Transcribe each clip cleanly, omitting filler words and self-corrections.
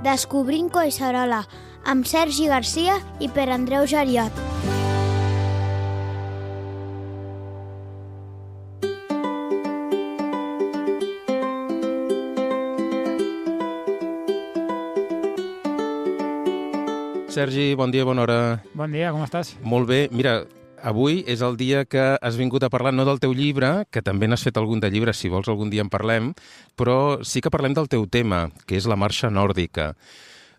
Descobrint Collserola, amb Sergi Garcia i Pere Andreu Geriot. Sergi, bon dia, bona hora. Bon dia, com estàs? Molt bé. Mira, avui és el dia que has vingut a parlar no del teu llibre, que també n'has fet algun de llibre, si vols algun dia en parlem, però sí que parlem del teu tema, que és la marxa nòrdica.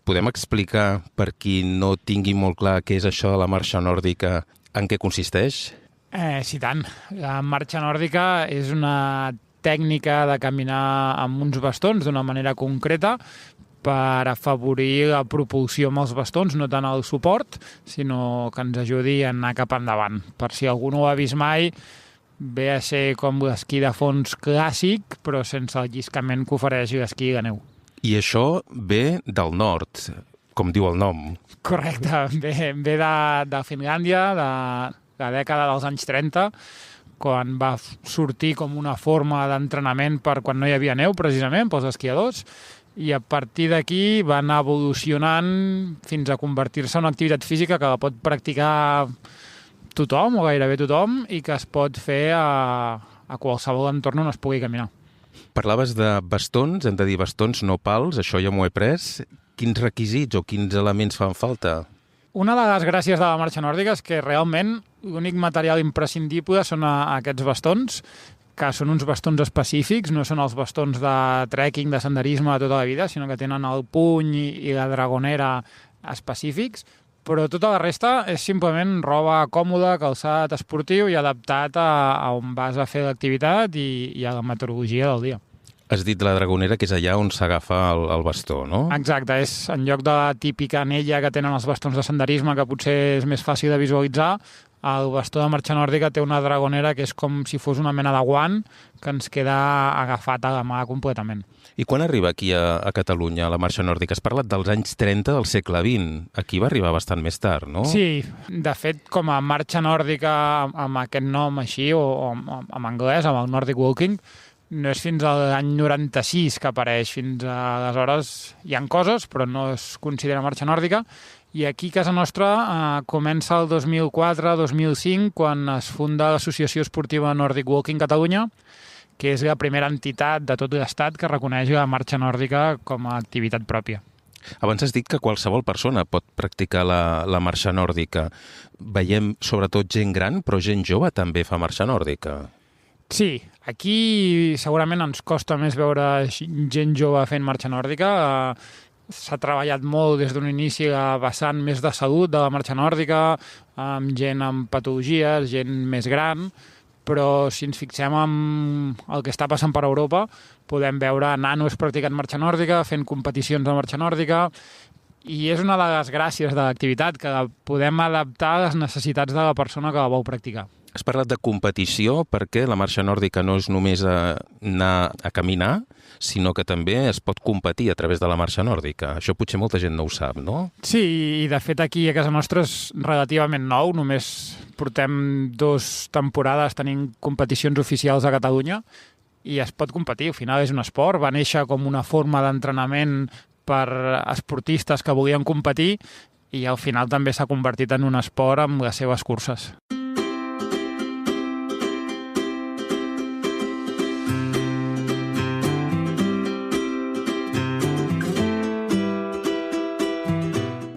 Podem explicar, per qui no tingui molt clar què és això de la marxa nòrdica, en què consisteix? Sí, tant. La marxa nòrdica és una tècnica de caminar amb uns bastons d'una manera concreta per afavorir la propulsió amb els bastons, no tant el suport, sinó que ens ajudi a anar cap endavant. Per si algú no ho ha vist mai, ve a ser com l'esquí de fons clàssic, però sense el lliscament que ofereix l'esquí de neu. I això ve del nord, com diu el nom. Correcte, ve de Finlàndia, de la dècada dels anys 30, quan va sortir com una forma d'entrenament per quan no hi havia neu, precisament, pels esquiadors, i a partir d'aquí va anar evolucionant fins a convertir-se en una activitat física que la pot practicar tothom o gairebé tothom i que es pot fer a qualsevol entorn on es pugui caminar. Parlaves de bastons, hem de dir bastons, no pals, això ja m'ho he pres. Quins requisits o quins elements fan falta? Una de les gràcies de la marxa nòrdica és que realment l'únic material imprescindible són aquests bastons, que són uns bastons específics, no són els bastons de trekking, de senderisme de tota la vida, sinó que tenen el puny i la dragonera específics, però tota la resta és simplement roba còmoda, calçat esportiu i adaptat a on vas a fer l'activitat i a la meteorologia del dia. Has dit la dragonera, que és allà on s'agafa el bastó, no? Exacte, és en lloc de la típica anella que tenen els bastons de senderisme, que potser és més fàcil de visualitzar, el bastó de marxa nòrdica té una dragonera que és com si fos una mena de guant que ens queda agafat a la mà completament. I quan arriba aquí a Catalunya la marxa nòrdica? Has parlat dels anys 30 del segle XX. Aquí va arribar bastant més tard, no? Sí, de fet, com a marxa nòrdica amb aquest nom així, o en anglès, amb el Nordic Walking, no és fins a l'any 96 que apareix. Fins aleshores hi ha coses, però no es considera marxa nòrdica. I aquí, a casa nostra, comença el 2004-2005, quan es funda l'Associació Esportiva Nordic Walking Catalunya, que és la primera entitat de tot l'Estat que reconeix la marxa nòrdica com a activitat pròpia. Abans has dit que qualsevol persona pot practicar la marxa nòrdica. Veiem sobretot gent gran, però gent jove també fa marxa nòrdica. Sí, aquí segurament ens costa més veure gent jove fent marxa nòrdica. S'ha treballat molt des d'un inici a vessant més de salut de la marxa nòrdica, amb gent amb patologies, gent més gran, però si ens fixem en el que està passant per Europa, podem veure nanos practicant marxa nòrdica, fent competicions de marxa nòrdica, i és una de les gràcies de l'activitat, que podem adaptar a les necessitats de la persona que la vol practicar. Has parlat de competició perquè la marxa nòrdica no és només anar a caminar, sinó que també es pot competir a través de la marxa nòrdica. Això potser molta gent no ho sap, no? Sí, i de fet aquí a casa nostra és relativament nou, només portem 2 temporades tenint competicions oficials a Catalunya i es pot competir, al final és un esport, va néixer com una forma d'entrenament per esportistes que volien competir i al final també s'ha convertit en un esport amb les seves curses.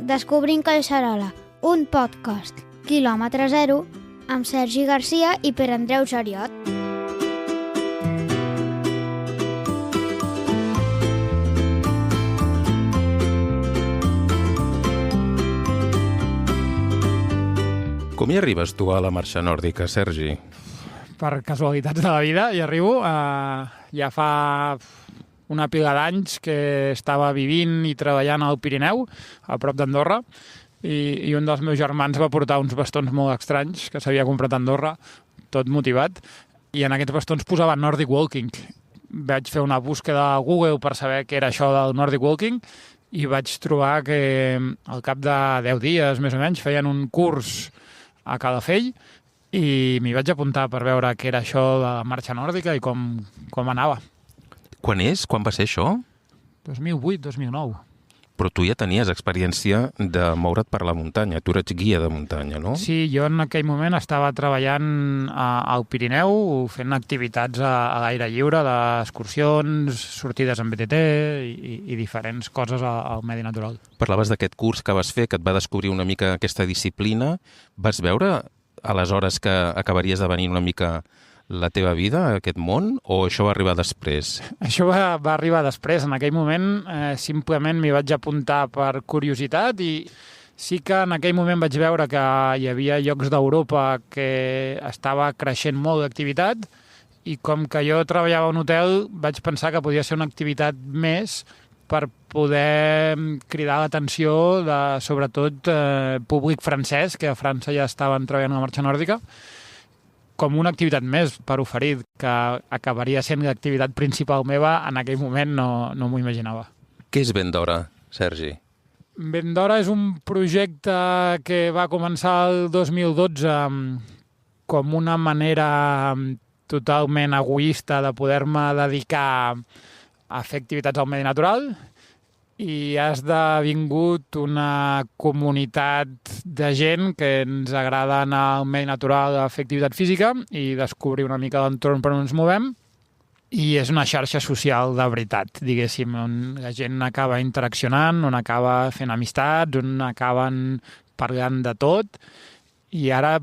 Descobrint Collserola, un podcast, quilòmetre zero, amb Sergi Garcia i Pere Andreu Geriot. Com hi arribes tu a la marxa nòrdica, Sergi? Per casualitats de la vida hi arribo. Ja fa una pila d'anys que estava vivint i treballant al Pirineu, a prop d'Andorra, i un dels meus germans va portar uns bastons molt estranys que s'havia comprat a Andorra, tot motivat, i en aquests bastons posava Nordic Walking. Vaig fer una búsqueda a Google per saber què era això del Nordic Walking i vaig trobar que al cap de 10 dies, més o menys, feien un curs a Calafell i m'hi vaig apuntar per veure què era això de la marxa nòrdica i com anava. Quan és? Quan va ser això? 2008, 2009. Però tu ja tenies experiència de moure't per la muntanya. Tu eres guia de muntanya, no? Sí, jo en aquell moment estava treballant al Pirineu, fent activitats a l'aire lliure, d'excursions, sortides en BTT i diferents coses al medi natural. Parlaves d'aquest curs que vas fer, que et va descobrir una mica aquesta disciplina. Vas veure aleshores que acabaries de venir una mica la teva vida, aquest món, o això va arribar després? Això va arribar després. En aquell moment simplement m'hi vaig apuntar per curiositat i sí que en aquell moment vaig veure que hi havia llocs d'Europa que estava creixent molt d'activitat i com que jo treballava a un hotel vaig pensar que podia ser una activitat més per poder cridar l'atenció de, sobretot, públic francès, que a França ja estaven treballant a la marxa nòrdica, com una activitat més per oferir, que acabaria sent l'activitat principal meva, en aquell moment no m'ho imaginava. Què és Vent d'Hora, Sergi? Vent d'Hora és un projecte que va començar el 2012 com una manera totalment egoista de poder-me dedicar a fer activitats al medi natural i ha esdevingut una comunitat de gent que ens agrada anar al medi natural a fer activitat física i descobrir una mica l'entorn per on ens movem. I és una xarxa social de veritat, diguéssim, on la gent acaba interaccionant, on acaba fent amistats, on acaben parlant de tot. I ara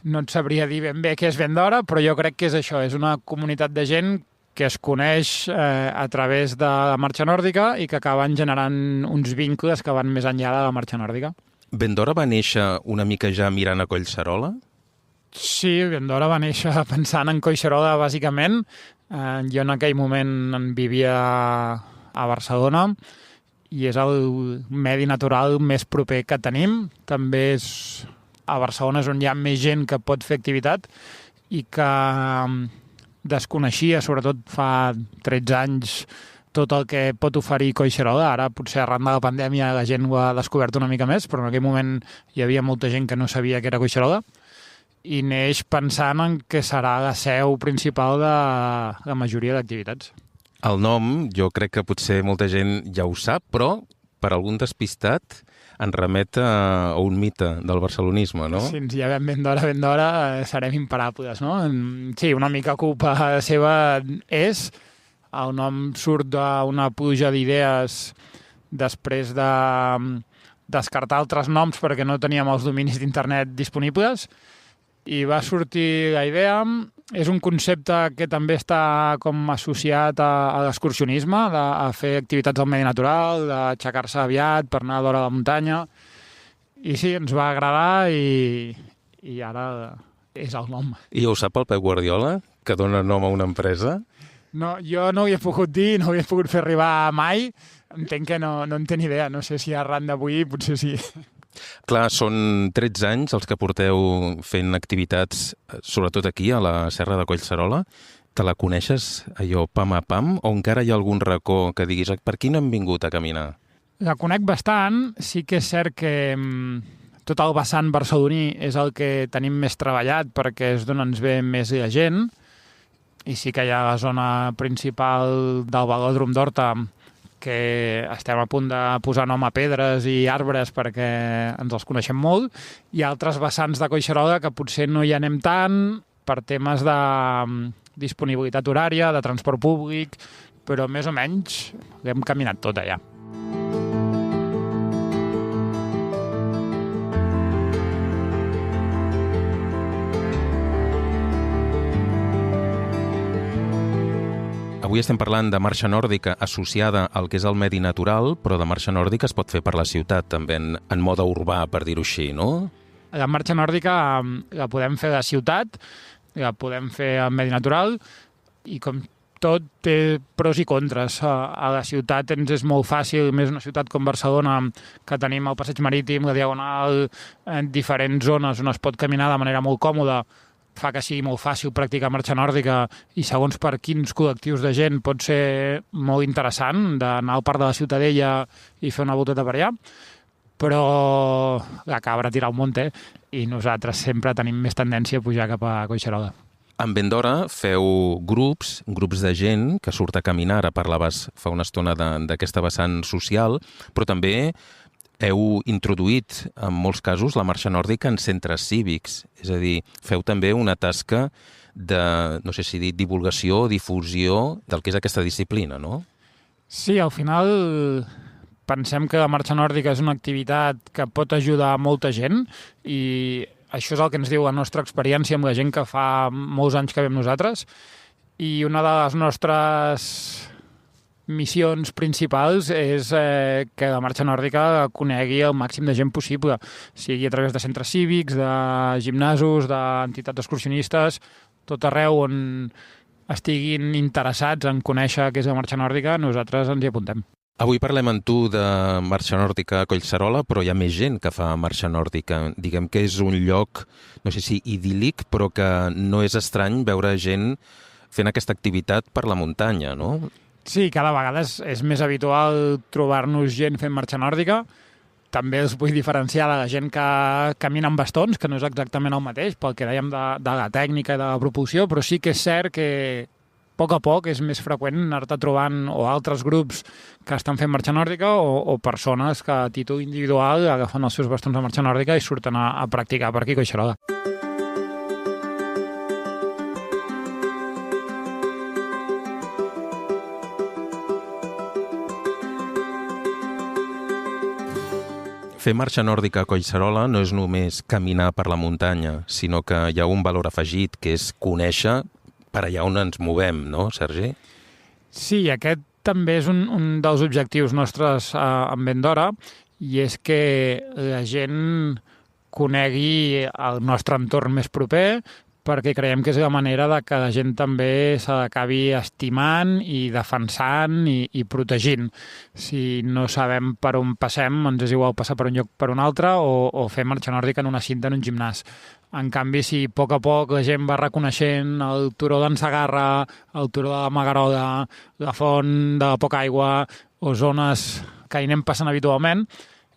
no et sabria dir ben bé què és Vent d'Hora, però jo crec que és això, és una comunitat de gent que es coneix a través de la marxa nòrdica i que acaben generant uns vincles que van més enllà de la marxa nòrdica. Vent d'Hora va néixer una mica ja mirant a Collserola? Sí, Vent d'Hora va néixer pensant en Collserola, bàsicament. Jo en aquell moment vivia a Barcelona i és el medi natural més proper que tenim. També a Barcelona és on hi ha més gent que pot fer activitat i que desconeixia, sobretot fa 13 anys, tot el que pot oferir Collserola. Ara, potser arran de la pandèmia, la gent ho ha descobert una mica més, però en aquell moment hi havia molta gent que no sabia què era Collserola i neix pensant en que serà la seu principal de la majoria d'activitats. El nom, jo crec que potser molta gent ja ho sap, però per algun despistat en remet a un mite del barcelonisme, no? Si ens llevem Vent d'Hora, serem imparables, no? Sí, una mica culpa seva és. El nom surt d'una pluja d'idees després de descartar altres noms perquè no teníem els dominis d'internet disponibles i va sortir la idea. És un concepte que també està com associat a l'excursionisme, a fer activitats al medi natural, d'aixecar-se aviat per anar d'hora a la muntanya. I sí, ens va agradar i ara és el nom. I ho sap el Pep Guardiola, que dona nom a una empresa? No, jo no ho he pogut dir, no ho he pogut fer arribar mai. Entenc que no en té ni idea. No sé si arran d'avui potser sí. Clar, són 13 anys els que porteu fent activitats, sobretot aquí, a la Serra de Collserola. Te la coneixes, allò, pam a pam, o encara hi ha algun racó que diguis per aquí no hem vingut a caminar? La conec bastant. Sí que és cert que tot el vessant barceloní és el que tenim més treballat perquè és d'on ens ve més la gent. I sí que hi ha la zona principal del Velòdrom d'Horta que estem a punt de posar nom a pedres i arbres perquè ens els coneixem molt, i altres vessants de Collserola que potser no hi anem tant per temes de disponibilitat horària, de transport públic, però més o menys hem caminat tot allà. Avui estem parlant de marxa nòrdica associada al que és el medi natural, però de marxa nòrdica es pot fer per la ciutat, també en mode urbà, per dir-ho així, no? La marxa nòrdica la podem fer a la ciutat, la podem fer al medi natural, i com tot té pros i contres. A la ciutat ens és molt fàcil, més una ciutat com Barcelona, que tenim el passeig marítim, la Diagonal, en diferents zones on es pot caminar de manera molt còmoda, fa que sigui molt fàcil practicar marxa nòrdica i segons per quins col·lectius de gent pot ser molt interessant d'anar al Parc de la Ciutadella i fer una volteta per allà, però la cabra tira al monte i nosaltres sempre tenim més tendència a pujar cap a Collserola. En Vendora feu grups de gent que surt a caminar. Ara parlaves fa una estona d'aquesta vessant social, però també heu introduït, en molts casos, la marxa nòrdica en centres cívics. És a dir, feu també una tasca de, no sé si dir, divulgació o difusió del que és aquesta disciplina, no? Sí, al final pensem que la marxa nòrdica és una activitat que pot ajudar a molta gent i això és el que ens diu la nostra experiència amb la gent que fa molts anys que veiem nosaltres. I una de les nostres missions principals és que la marxa nòrdica conegui el màxim de gent possible, sigui a través de centres cívics, de gimnasos, d'entitats excursionistes, tot arreu on estiguin interessats en conèixer què és la marxa nòrdica, nosaltres ens hi apuntem. Avui parlem amb tu de marxa nòrdica a Collserola, però hi ha més gent que fa marxa nòrdica. Diguem que és un lloc, no sé si idíl·lic, però que no és estrany veure gent fent aquesta activitat per la muntanya, no? Sí, cada vegada és més habitual trobar-nos gent fent marxa nòrdica. També els vull diferenciar de la gent que camina amb bastons, que no és exactament el mateix, pel que dèiem de la tècnica i de la propulsió, però sí que és cert que a poc és més freqüent anar-te trobant o altres grups que estan fent marxa nòrdica o persones que a títol individual agafen els seus bastons de marxa nòrdica i surten a practicar per aquí a Collserola. Fer marxa nòrdica a Collserola no és només caminar per la muntanya, sinó que hi ha un valor afegit, que és conèixer per allà on ens movem, no, Sergi? Sí, aquest també és un dels objectius nostres en Vendora, i és que la gent conegui el nostre entorn més proper, perquè creiem que és la manera de que la gent també se l'acabi estimant i defensant i protegint. Si no sabem per on passem, ens és igual passar per un lloc per un altre o fer marxa nòrdica en una cinta en un gimnàs. En canvi, si a poc la gent va reconeixent el turó d'en Segarra, el turó de la Magaroda, la font de la Poca Aigua o zones que hi anem passant habitualment,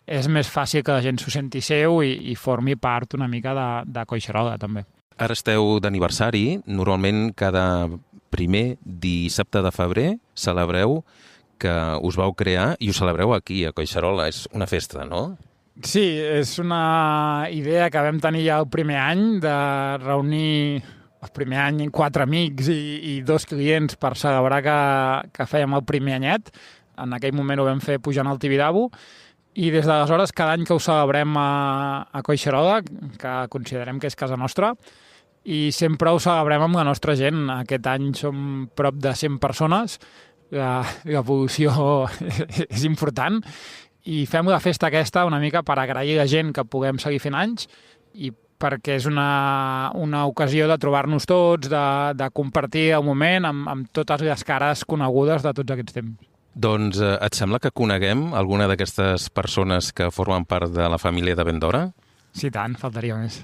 és més fàcil que la gent s'ho senti seu i formi part una mica de Collserola, també. Ara esteu d'aniversari. Normalment cada primer dissabte de febrer celebreu que us vau crear i us celebreu aquí, a Collserola. És una festa, no? Sí, és una idea que vam tenir ja el primer any de reunir el primer any 4 amics i 2 clients per celebrar que fèiem el primer anyet. En aquell moment ho vam fer pujant al Tibidabo i des d'aleshores cada any que ho celebrem a Collserola, que considerem que és casa nostra, i sempre ho celebrem amb la nostra gent. Aquest any som prop de 100 persones, l'evolució és important, i fem la festa aquesta una mica per agrair a la gent que puguem seguir fent anys i perquè és una ocasió de trobar-nos tots, de compartir el moment amb totes les cares conegudes de tots aquests temps. Doncs et sembla que coneguem alguna d'aquestes persones que formen part de la família de Vendora? Sí, tant, faltaria més.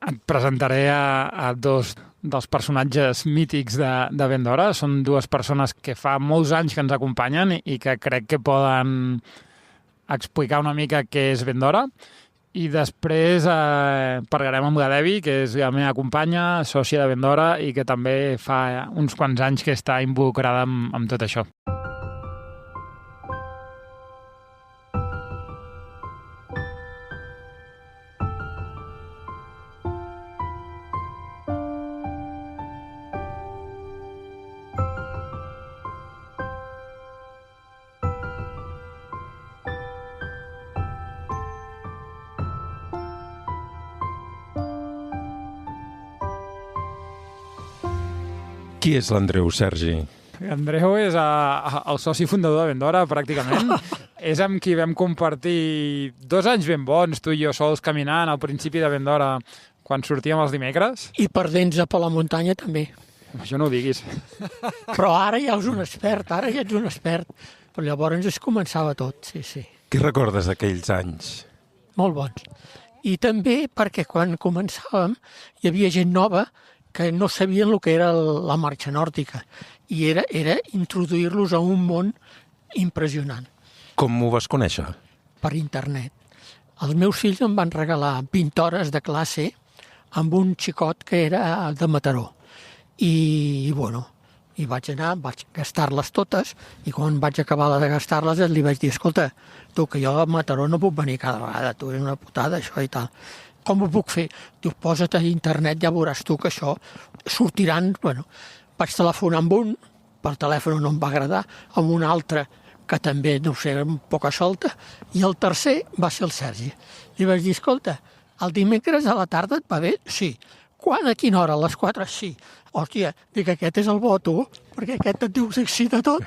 Et presentaré a 2 dels personatges mítics de Vendora. Són 2 persones que fa molts anys que ens acompanyen i que crec que poden explicar una mica què és Vendora. I després parlarem amb la Devi, que és la meva companya, sòcia de Vendora, i que també fa uns quants anys que està involucrada amb tot això. Qui és l'Andreu, Sergi? Andreu és el soci fundador de Vendora, pràcticament. És amb qui vam compartir 2 anys ben bons, tu i jo sols caminant al principi de Vendora, quan sortíem els dimecres. I perdents per la muntanya també. Això no ho diguis. Però ara ja ets un expert, Però llavors es començava tot, sí. Què recordes d'aquells anys? Molt bons. I també perquè quan començàvem hi havia gent nova que no sabien el que era la marxa nòrdica i era introduir-los a un món impressionant. Com ho vas conèixer? Per internet. Els meus fills em van regalar 20 hores de classe amb un xicot que era de Mataró i bueno, i vaig anar, vaig gastar-les totes, i quan vaig acabar de gastar-les li vaig dir, escolta, tu, que jo a Mataró no puc venir cada vegada, tu, és una putada això i tal. Com ho puc fer? Diu, posa't a internet, ja veuràs tu que això sortiran, bueno, vaig telefonar amb un, per telèfon no em va agradar, amb un altre que també, no ho sé, un poca solta, i el tercer va ser el Sergi. Li vaig dir, escolta, el dimecres a la tarda et va bé? Sí. Quan? A quina hora? A les 4? Sí. Hòstia, dic, aquest és el bo, tu, perquè aquest et diu que s'excita tot.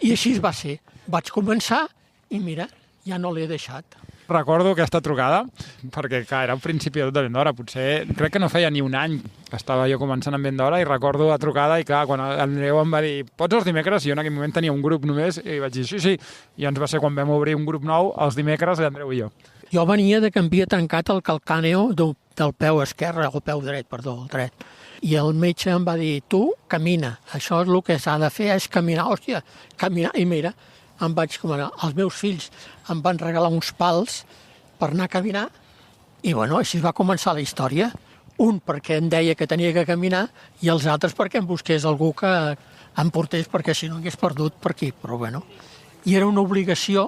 I així va ser. Vaig començar i mira, ja no l'he deixat. Recordo aquesta trucada, perquè clar, era el principi de tot de Vendora. Potser, crec que no feia ni un any que estava jo començant amb Vendora, i recordo la trucada i clar, quan l'Andreu em va dir pots els dimecres, i jo en aquell moment tenia un grup només, i vaig dir sí, i llavors va ser quan vam obrir un grup nou els dimecres, l'Andreu i jo. Jo venia de que em havia trencat el calcàneo del peu esquerre, o peu dret, perdó, el dret. I el metge em va dir, tu, camina, això és el que s'ha de fer, és caminar, hòstia, caminar. I mira, em vaig caminar. Els meus fills em van regalar uns pals per anar a caminar, i bueno, així va començar la història. Un perquè em deia que tenia que caminar, i els altres perquè em busqués algú que em portés, perquè si no hagués perdut per aquí, però bueno. I era una obligació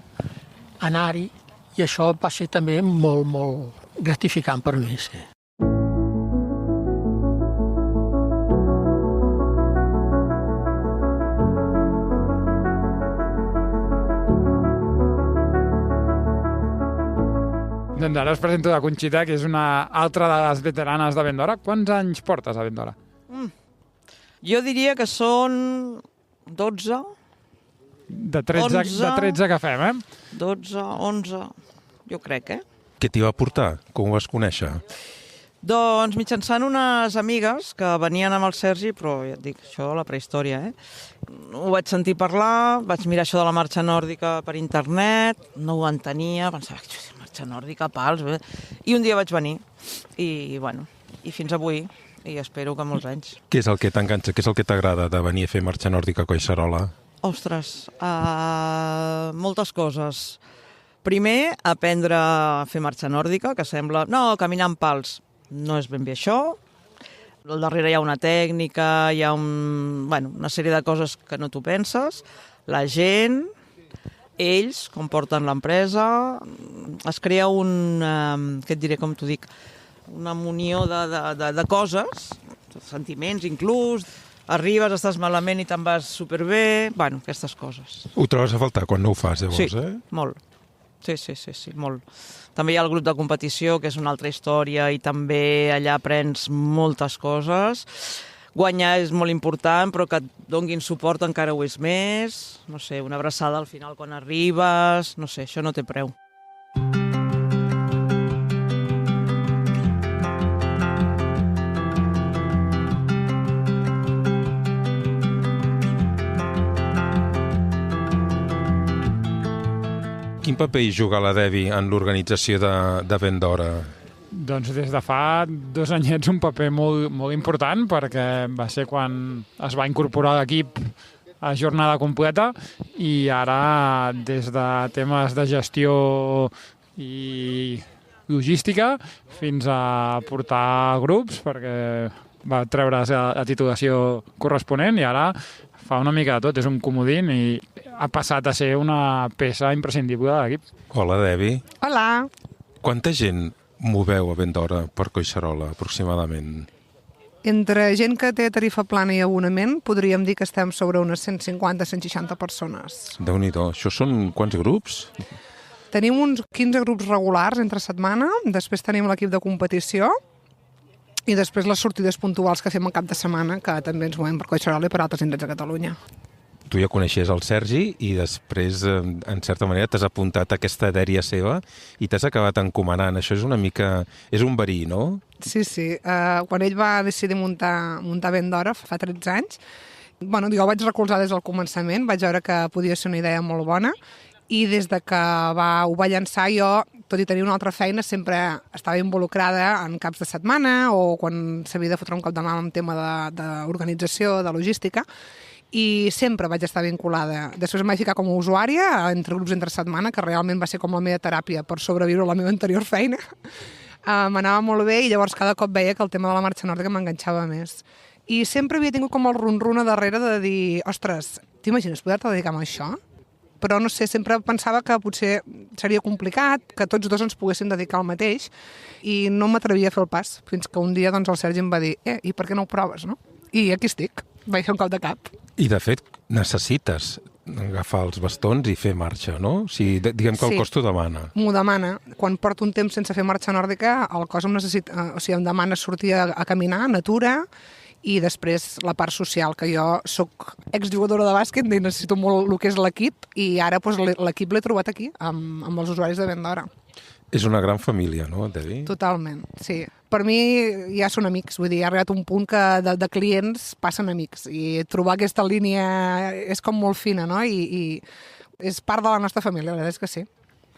anar-hi, i això va ser també molt, molt gratificant per mi, sí. Doncs ara us presento la Conxita, que és una altra de les veteranes de Vendora. Quants anys portes a Vendora? Jo diria que són 12. De 13 que fem, eh? 12, 11, jo crec, Què t'hi va portar? Com ho vas conèixer? Doncs mitjançant unes amigues que venien amb el Sergi, però ja et dic, això la prehistòria, Ho vaig sentir parlar, vaig mirar això de la marxa nòrdica per internet, no ho entenia, pensava, marxa nòrdica, pals... I un dia vaig venir, i bueno, i fins avui, i espero que molts anys. Què és el que t'enganxa? Què és el que t'agrada de venir a fer marxa nòrdica a Collserola? Ostres, moltes coses. Primer, aprendre a fer marxa nòrdica, que sembla... No, caminar amb pals. No és ben bé això. Al darrere hi ha una tècnica, hi ha una sèrie de coses que no t'ho penses. La gent, ells, com porten l'empresa, es crea què et diré, com t'ho dic, una munió de coses, sentiments inclús, arribes, estàs malament i te'n vas superbé, aquestes coses. Ho trobes a faltar quan no ho fas, llavors, Sí, molt. Sí, molt. També hi ha el grup de competició, que és una altra història, i també allà aprens moltes coses. Guanyar és molt important, però que et donguin suport encara ho és més. No sé, una abraçada al final quan arribes, no sé, això no té preu. Quin paper hi juga la Devi en l'organització de Vendora? Doncs des de fa 2 anyets un paper molt, molt important, perquè va ser quan es va incorporar l'equip a jornada completa, i ara des de temes de gestió i logística fins a portar grups, perquè va treure's la titulació corresponent, i ara fa una mica de tot, és un comodín i ha passat a ser una peça imprescindible de l'equip. Hola, Devi. Hola. Quanta gent moveu a Vendora per Collserola, aproximadament? Entre gent que té tarifa plana i abonament, podríem dir que estem sobre unes 150-160 persones. Déu-n'hi-do. Això són quants grups? Tenim uns 15 grups regulars entre setmana, després tenim l'equip de competició, i després les sortides puntuals que fem al cap de setmana, que també ens movem per Collserola i per altres indrets de Catalunya. Tu ja coneixies el Sergi i després, en certa manera, t'has apuntat a aquesta dèria seva i t'has acabat encomanant. Això és una mica... és un verí, no? Sí. Quan ell va decidir muntar Vendora fa 13 anys, jo vaig recolzar des del començament, vaig veure que podia ser una idea molt bona, i des de que ho va llançar jo, tot i tenir una altra feina, sempre estava involucrada en caps de setmana o quan s'havia de fotre un cop de mà en tema d'organització, de logística, i sempre vaig estar vinculada. Després em vaig ficar com a usuària entre grups entre setmana, que realment va ser com la meva teràpia per sobreviure a la meva anterior feina. M'anava molt bé i llavors cada cop veia que el tema de la marxa nòrdica m'enganxava més. I sempre havia tingut com el ron-ron a darrere de dir, ostres, t'imagines poder-te dedicar a això? Però no sé, sempre pensava que potser seria complicat, que tots dos ens poguéssim dedicar al mateix, i no m'atrevia a fer el pas, fins que un dia doncs, el Sergi em va dir, i per què no ho proves, no? I aquí estic, vaig fer un cop de cap. I, de fet, necessites agafar els bastons i fer marxa, no? O sigui, diguem que el cos t'ho demana. M'ho demana. Quan porto un temps sense fer marxa nòrdica, el cos em demana sortir a caminar, natura, i després la part social, que jo sóc exjugadora de bàsquet i necessito molt el que és l'equip, i ara doncs, l'equip l'he trobat aquí, amb els usuaris de Ben d'Hora. És una gran família, no, Debbie? Totalment, sí. Per mi ja són amics, vull dir, ha arribat un punt que de clients passen amics, i trobar aquesta línia és com molt fina, no? I és part de la nostra família, la veritat és que sí.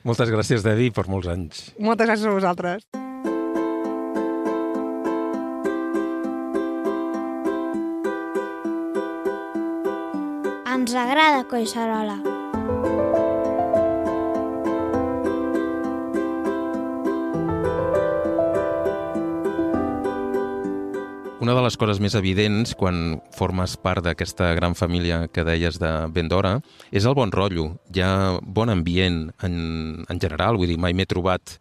Moltes gràcies, Debbie, per molts anys. Moltes gràcies a vosaltres. Ens agrada Collserola. Una de les coses més evidents quan formes part d'aquesta gran família que deies de Ben d'Hora és el bon rotllo. Hi ha bon ambient en general, vull dir, mai m'he trobat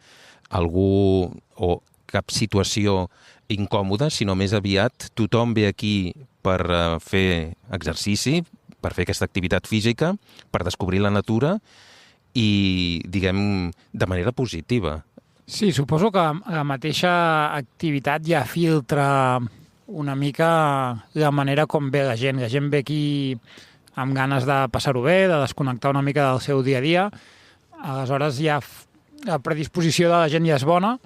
algú o cap situació incòmoda, sinó més aviat tothom ve aquí per fer exercici, per fer aquesta activitat física, per descobrir la natura i, diguem, de manera positiva. Sí, suposo que la mateixa activitat ja filtra una mica la manera com ve la gent. La gent ve aquí amb ganes de passar-ho bé, de desconnectar una mica del seu dia a dia. Aleshores, ja la predisposició de la gent ja és bona,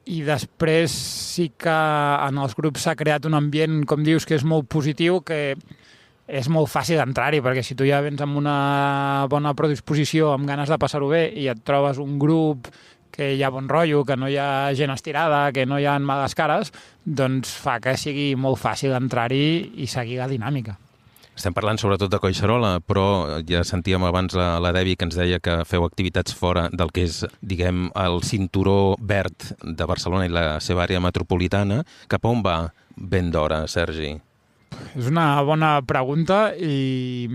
i després sí que en els grups s'ha creat un ambient, com dius, que és molt positiu, que és molt fàcil entrar-hi, perquè si tu ja vens amb una bona predisposició, amb ganes de passar-ho bé, i et trobes un grup que hi ha bon rotllo, que no hi ha gent estirada, que no hi ha males cares, doncs fa que sigui molt fàcil entrar-hi i seguir la dinàmica. Estem parlant sobretot de Collserola, però ja sentíem abans la Debbie que ens deia que feu activitats fora del que és, diguem, el cinturó verd de Barcelona i la seva àrea metropolitana. Cap a on va Ben d'Hora, Sergi? És una bona pregunta i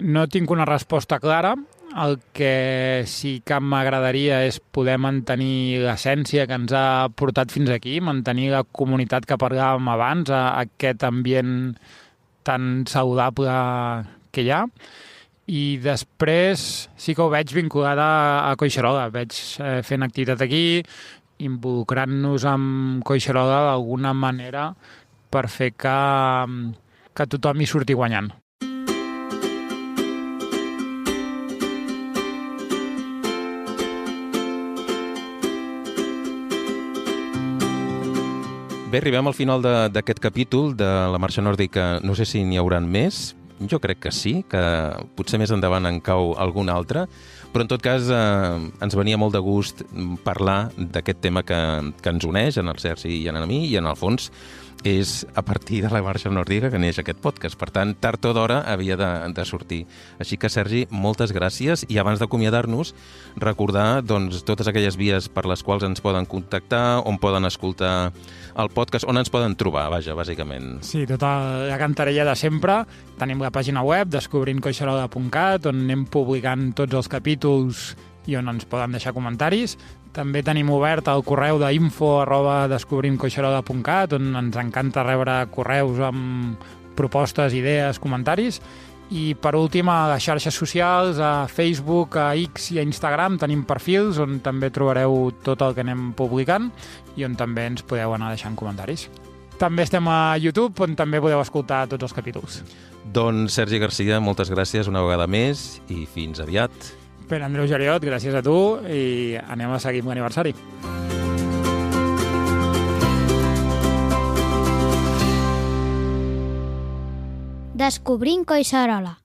no tinc una resposta clara. El que sí que m'agradaria és poder mantenir l'essència que ens ha portat fins aquí, mantenir la comunitat que parlàvem abans, aquest ambient tan saludable que hi ha. I després sí que ho veig vinculada a Collserola. Veig fent activitat aquí, involucrant-nos amb Collserola d'alguna manera per fer que tothom hi surti guanyant. Bé, arribem al final d'aquest capítol de la marxa nòrdica. No sé si n'hi hauran més. Jo crec que sí, que potser més endavant en cau algun altre, però en tot cas ens venia molt de gust parlar d'aquest tema que ens uneix en el Sergi i en mi, i en el fons és a partir de la marxa nòrdica que neix aquest podcast. Per tant, tard o d'hora havia de sortir. Així que, Sergi, moltes gràcies. I abans d'acomiadar-nos, recordar doncs, totes aquelles vies per les quals ens poden contactar, on poden escoltar el podcast, on ens poden trobar, vaja, bàsicament. Sí, tota la cantarella de sempre. Tenim la pàgina web, descobrimcoixerola.cat, on anem publicant tots els capítols i on ens poden deixar comentaris. També tenim obert el correu d'info@descobrimcoixerola.cat, on ens encanta rebre correus amb propostes, idees, comentaris. I per últim, a les xarxes socials, a Facebook, a X i a Instagram, tenim perfils on també trobareu tot el que anem publicant i on també ens podeu anar deixant comentaris. També estem a YouTube, on també podeu escoltar tots els capítols. Doncs, Sergi Garcia, moltes gràcies una vegada més i fins aviat. Pere Andreu Geriot, gràcies a tu i anem a seguir amb l'aniversari. Descobrint Collserola.